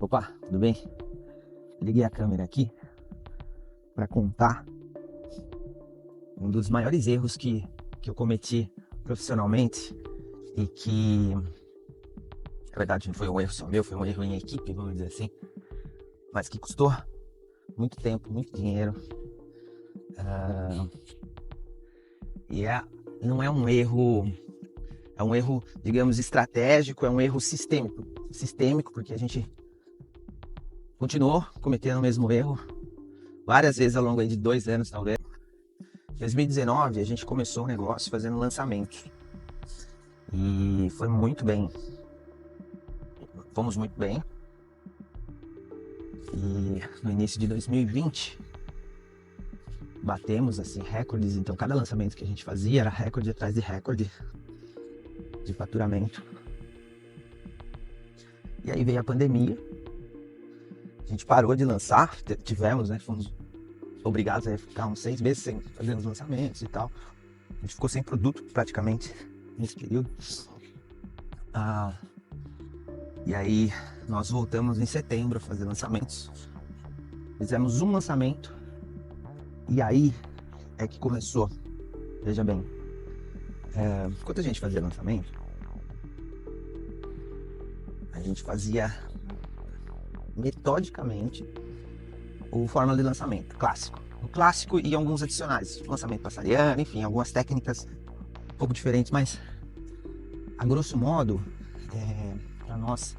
Opa, tudo bem? Liguei a câmera aqui para contar um dos maiores erros que eu cometi profissionalmente e que, na verdade, não foi um erro só meu, foi um erro em equipe, vamos dizer assim, mas que custou muito tempo, muito dinheiro. E não é um erro, é um erro, digamos, estratégico, é um erro sistêmico, porque a gente continuou cometendo o mesmo erro várias vezes ao longo de 2 anos, talvez. Em 2019, a gente começou o negócio fazendo lançamento. E foi muito bem. Fomos muito bem. E no início de 2020, batemos assim recordes. Então, cada lançamento que a gente fazia era recorde atrás de recorde de faturamento. E aí veio a pandemia. A gente parou de lançar. Fomos obrigados a ficar uns 6 meses sem fazer os lançamentos e tal. A gente ficou sem produto praticamente nesse período. E aí nós voltamos em setembro a fazer lançamentos. Fizemos um lançamento e aí é que começou. Veja bem, enquanto a gente fazia lançamento, a gente fazia metodicamente o fórmula de lançamento clássico. O clássico e alguns adicionais, lançamento passariano, enfim, algumas técnicas um pouco diferentes, mas a grosso modo, para nós,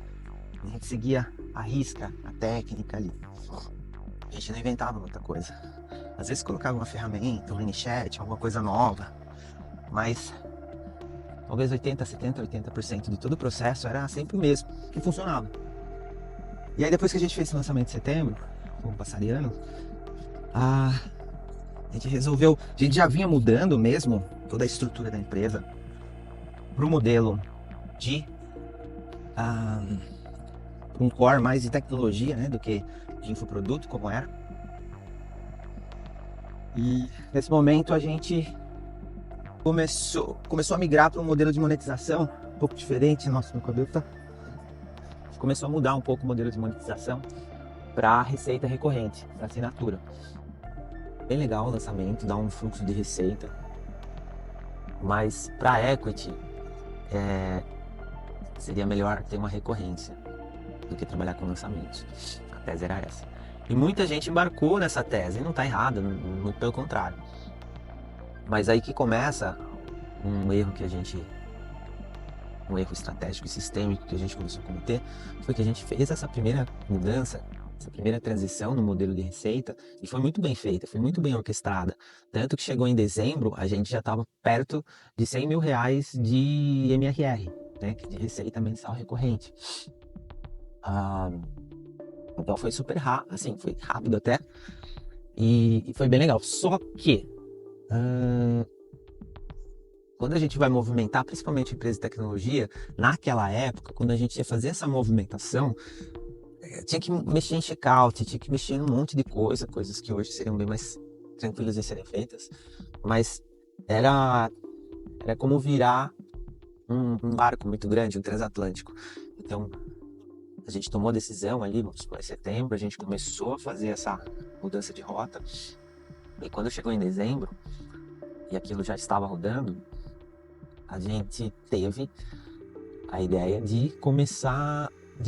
a gente seguia a risca, a técnica ali. A gente não inventava muita coisa. Às vezes colocava uma ferramenta, um chat, alguma coisa nova, mas talvez 80% de todo o processo era sempre o mesmo, que funcionava. E aí depois que a gente fez esse lançamento de setembro, com o passariano, a gente resolveu, a gente já vinha mudando mesmo toda a estrutura da empresa para o modelo de um core mais de tecnologia, né, do que de infoproduto, como era. E nesse momento a gente começou a migrar para um modelo de monetização um pouco diferente. Nossa, meu cabelo tá... Começou a mudar um pouco o modelo de monetização para receita recorrente, para assinatura. Bem legal o lançamento, dá um fluxo de receita, mas para equity seria melhor ter uma recorrência do que trabalhar com lançamentos. A tese era essa. E muita gente embarcou nessa tese, e não está errado, muito pelo contrário. Mas aí que começa um erro estratégico e sistêmico que a gente começou a cometer, foi que a gente fez essa primeira mudança, essa primeira transição no modelo de receita, e foi muito bem feita, foi muito bem orquestrada. Tanto que chegou em dezembro, a gente já estava perto de R$100 mil de MRR, né, de receita mensal recorrente. Então foi super rápido, assim, foi rápido até, e foi bem legal. Só que quando a gente vai movimentar, principalmente empresa de tecnologia, naquela época, quando a gente ia fazer essa movimentação, tinha que mexer em checkout, tinha que mexer em um monte de coisas que hoje seriam bem mais tranquilas de serem feitas, mas era como virar um barco muito grande, um transatlântico. Então a gente tomou a decisão ali, vamos supor, em setembro, a gente começou a fazer essa mudança de rota, e quando chegou em dezembro e aquilo já estava rodando, a gente teve a ideia de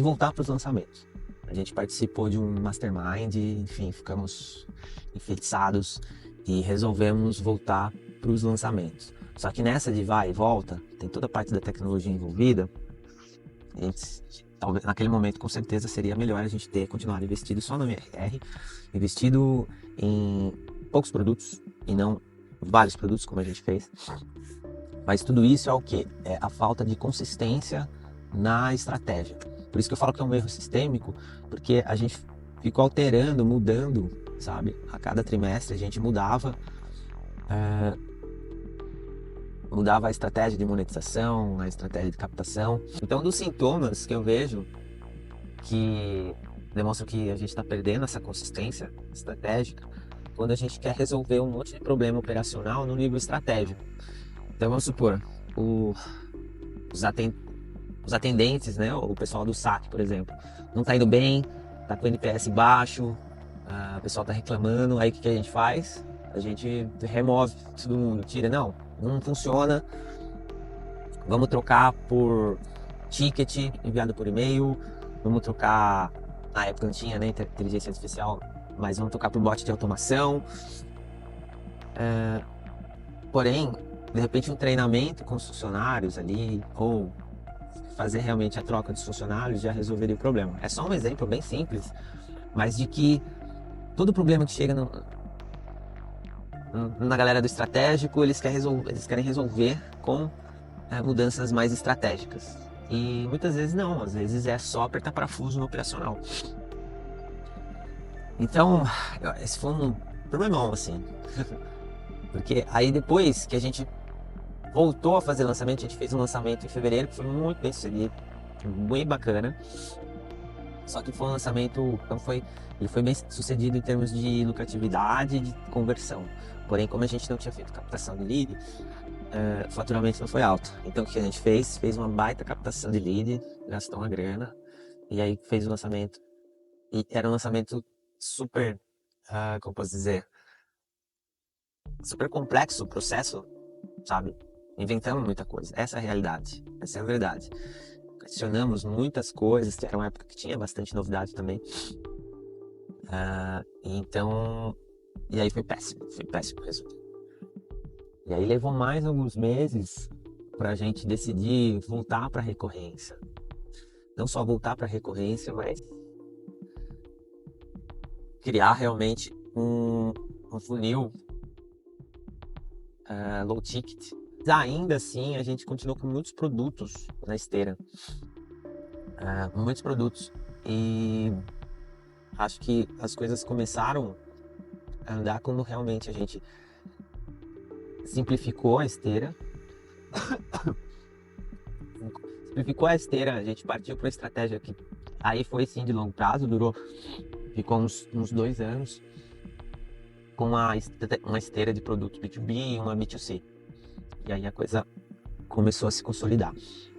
voltar para os lançamentos. A gente participou de um mastermind, enfim, ficamos enfeitiçados e resolvemos voltar para os lançamentos. Só que nessa de vai e volta, tem toda a parte da tecnologia envolvida. Talvez naquele momento, com certeza, seria melhor a gente ter continuado investido só no MRR, investido em poucos produtos e não vários produtos, como a gente fez. Mas tudo isso é o quê? É a falta de consistência na estratégia. Por isso que eu falo que é um erro sistêmico, porque a gente ficou alterando, mudando, sabe? A cada trimestre a gente mudava a estratégia de monetização, a estratégia de captação. Então, dos sintomas que eu vejo que demonstram que a gente está perdendo essa consistência estratégica, quando a gente quer resolver um monte de problema operacional no nível estratégico. Então vamos supor, os atendentes, né, o pessoal do saque, por exemplo, não tá indo bem, tá com o NPS baixo, o pessoal tá reclamando, aí o que a gente faz? A gente remove todo mundo, tira, não funciona, vamos trocar por ticket enviado por e-mail, vamos trocar, na época não tinha, né, inteligência artificial, mas vamos trocar por bot de automação. Porém, de repente um treinamento com os funcionários ali, ou fazer realmente a troca dos funcionários já resolveria o problema. É só um exemplo bem simples, mas de que todo problema que chega na galera do estratégico, eles querem resolver com mudanças mais estratégicas. E muitas vezes não, às vezes é só apertar parafuso no operacional. Então, esse foi um problemão, assim. Porque aí depois que a gente voltou a fazer lançamento, a gente fez um lançamento em fevereiro, que foi muito bem sucedido, bem bacana. Só que foi um lançamento, ele foi bem sucedido em termos de lucratividade e de conversão. Porém, como a gente não tinha feito captação de lead, o faturamento não foi alto. Então o que a gente fez? Fez uma baita captação de lead, gastou uma grana, e aí fez o lançamento. E era um lançamento super, como posso dizer, super complexo o processo, sabe? Inventamos muita coisa. Essa é a realidade, essa é a verdade. Questionamos muitas coisas, era uma época que tinha bastante novidade também. Então, e aí foi péssimo o resultado. E aí levou mais alguns meses para a gente decidir voltar para a recorrência. Não só voltar para a recorrência, mas criar realmente um funil low ticket. Ainda assim, a gente continuou com muitos produtos na esteira. Muitos produtos. E acho que as coisas começaram a andar quando realmente a gente simplificou a esteira. A gente partiu para uma estratégia que aí foi sim de longo prazo, ficou uns 2 anos com uma esteira de produtos B2B e uma B2C. E aí a coisa começou a se consolidar.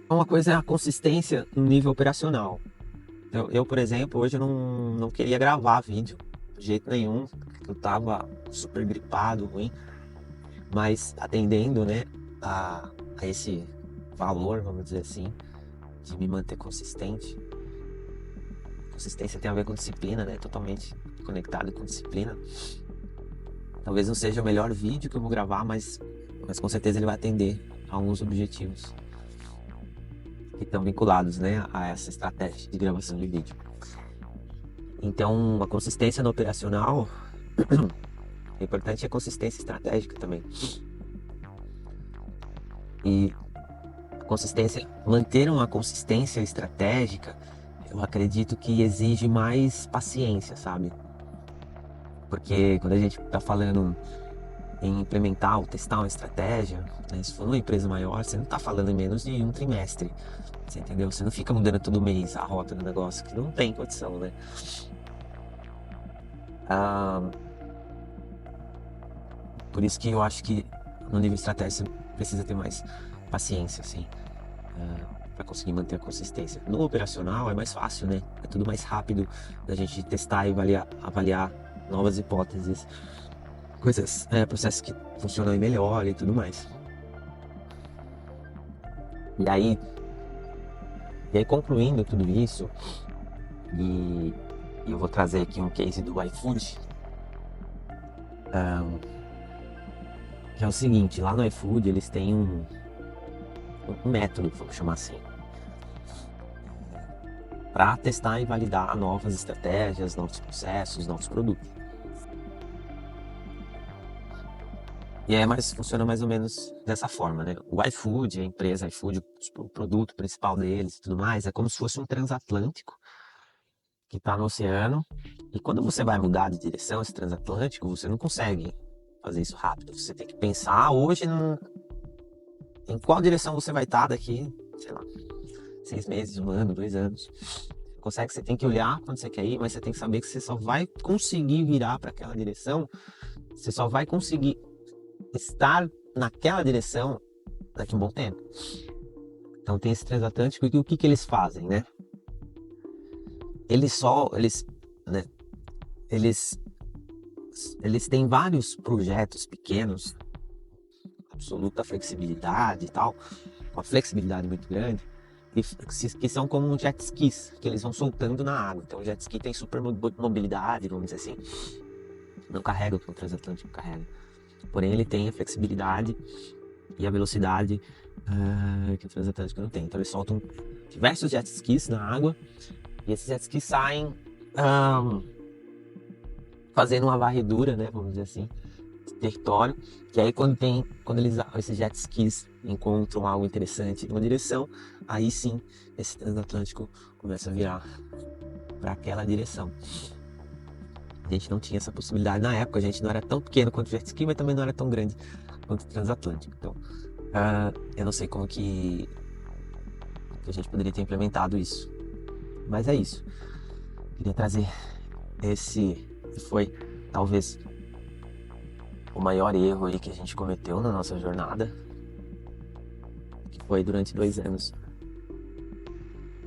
Uma coisa é a consistência no nível operacional. Eu, por exemplo, hoje eu não queria gravar vídeo de jeito nenhum, eu tava super gripado, ruim, mas atendendo, né, a esse valor, vamos dizer assim, de me manter consistente. Consistência tem a ver com disciplina, né, totalmente conectado com disciplina. Talvez não seja o melhor vídeo que eu vou gravar, mas com certeza ele vai atender a alguns objetivos que estão vinculados, né, a essa estratégia de gravação de vídeo. Então, a consistência no operacional é importante, a consistência estratégica também. E manter uma consistência estratégica, eu acredito que exige mais paciência, sabe? Porque quando a gente está falando em implementar ou testar uma estratégia, né, se for uma empresa maior, você não está falando em menos de um trimestre, você entendeu? Você não fica mudando todo mês a rota do negócio, que não tem condição, né? Por isso que eu acho que no nível estratégico você precisa ter mais paciência, assim, para conseguir manter a consistência. No operacional é mais fácil, né? É tudo mais rápido da gente testar e avaliar novas hipóteses, processos que funcionam melhor e tudo mais. E aí concluindo tudo isso, e eu vou trazer aqui um case do iFood, que é o seguinte: lá no iFood eles têm um método, vamos chamar assim, para testar e validar novas estratégias, novos processos, novos produtos. E funciona mais ou menos dessa forma, né? O iFood, a empresa iFood, o produto principal deles e tudo mais, é como se fosse um transatlântico que está no oceano. E quando você vai mudar de direção, esse transatlântico, você não consegue fazer isso rápido. Você tem que pensar hoje em qual direção você vai estar daqui, sei lá, 6 meses, 1 ano, 2 anos. Você tem que olhar quando você quer ir, mas você tem que saber que você só vai conseguir virar para aquela direção, você só vai conseguir estar naquela direção daqui a um bom tempo. Então tem esse transatlântico e o que que eles fazem, né? Né, eles, eles têm vários projetos pequenos, absoluta flexibilidade e tal, uma flexibilidade muito grande, que são como jet skis, que eles vão soltando na água. Então o jet ski tem super mobilidade, vamos dizer assim, não carrega o que o transatlântico carrega. Porém ele tem a flexibilidade e a velocidade que o transatlântico não tem. Então eles soltam diversos jet skis na água e esses jet skis saem fazendo uma varredura, né, vamos dizer assim, de território. Que aí quando esses jet skis encontram algo interessante numa direção, aí sim esse transatlântico começa a virar para aquela direção. A gente não tinha essa possibilidade na época, a gente não era tão pequeno quanto o jet ski, mas também não era tão grande quanto o transatlântico. Então, eu não sei como que a gente poderia ter implementado isso. Mas é isso. Queria trazer esse que foi talvez o maior erro aí que a gente cometeu na nossa jornada, que foi durante 2 anos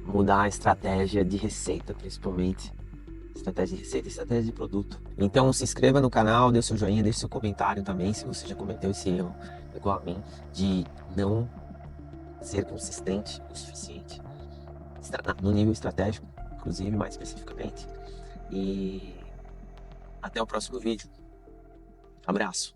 mudar a estratégia de receita, principalmente. Estratégia de receita e estratégia de produto. Então se inscreva no canal, dê seu joinha, deixe seu comentário também se você já cometeu esse erro igual a mim, de não ser consistente o suficiente no nível estratégico, inclusive mais especificamente. E até o próximo vídeo. Abraço.